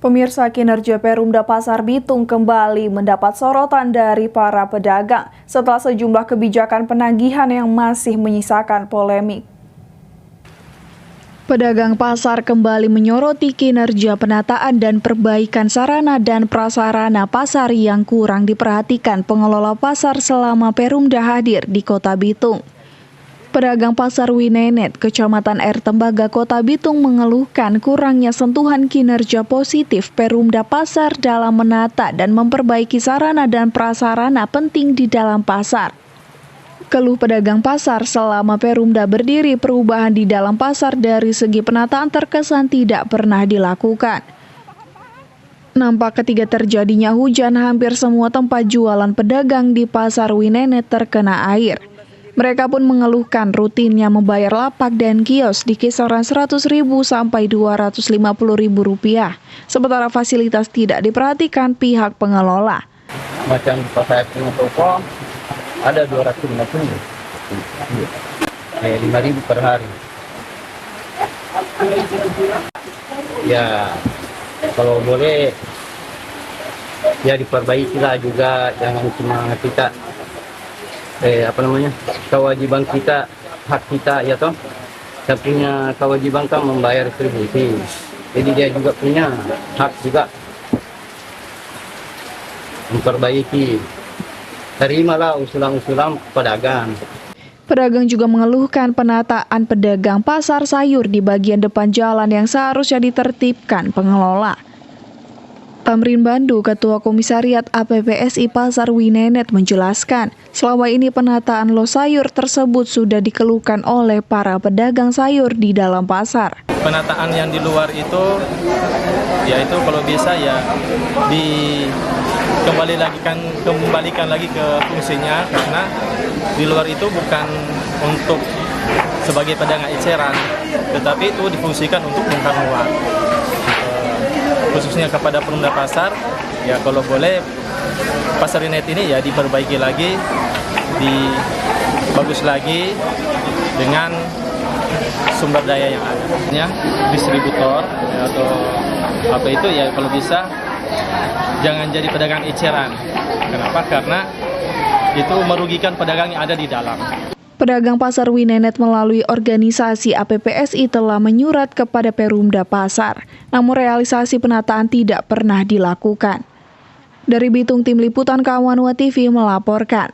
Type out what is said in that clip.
Pemirsa, kinerja Perumda Pasar Bitung kembali mendapat sorotan dari para pedagang setelah sejumlah kebijakan penagihan yang masih menyisakan polemik. Pedagang pasar kembali menyoroti kinerja penataan dan perbaikan sarana dan prasarana pasar yang kurang diperhatikan pengelola pasar selama Perumda hadir di Kota Bitung. Pedagang pasar Winenet, Kecamatan Air Tembaga, Kota Bitung mengeluhkan kurangnya sentuhan kinerja positif Perumda Pasar dalam menata dan memperbaiki sarana dan prasarana penting di dalam pasar. Keluh pedagang pasar selama Perumda berdiri, perubahan di dalam pasar dari segi penataan terkesan tidak pernah dilakukan. Nampak ketika terjadinya hujan, hampir semua tempat jualan pedagang di pasar Winenet terkena air. Mereka pun mengeluhkan rutinnya membayar lapak dan kios di kisaran Rp100.000 sampai Rp250.000, sementara fasilitas tidak diperhatikan pihak pengelola. Macam pasar punya toko ada 250, 5.000 per hari. Ya, kalau boleh ya diperbaikilah juga, jangan cuma kita kewajiban kita, hak kita ya toh. Kita punya kewajiban kan membayar retribusi, jadi dia juga punya hak juga memperbaiki. Terimalah usulan-usulan pedagang. Pedagang juga mengeluhkan penataan pedagang pasar sayur di bagian depan jalan yang seharusnya ditertibkan pengelola. Tamrin Bandu, Ketua Komisariat APPSI Pasar Winenet menjelaskan, selama ini penataan los sayur tersebut sudah dikeluhkan oleh para pedagang sayur di dalam pasar. Penataan yang di luar itu, yaitu kalau bisa ya kembalikan lagi ke fungsinya, karena di luar itu bukan untuk sebagai pedagang eceran, tetapi itu difungsikan untuk bongkar muat. Khususnya kepada Perumda Pasar, ya kalau boleh pasar Winenet ini ya diperbaiki lagi, bagus lagi dengan sumber daya yang ada. Ya, distributor ya, atau apa itu ya kalau bisa jangan jadi pedagang eceran. Kenapa? Karena itu merugikan pedagang yang ada di dalam. Pedagang pasar Winenet melalui organisasi APPSI telah menyurat kepada Perumda Pasar, namun realisasi penataan tidak pernah dilakukan. Dari Bitung, Tim Liputan Kawanwa TV melaporkan.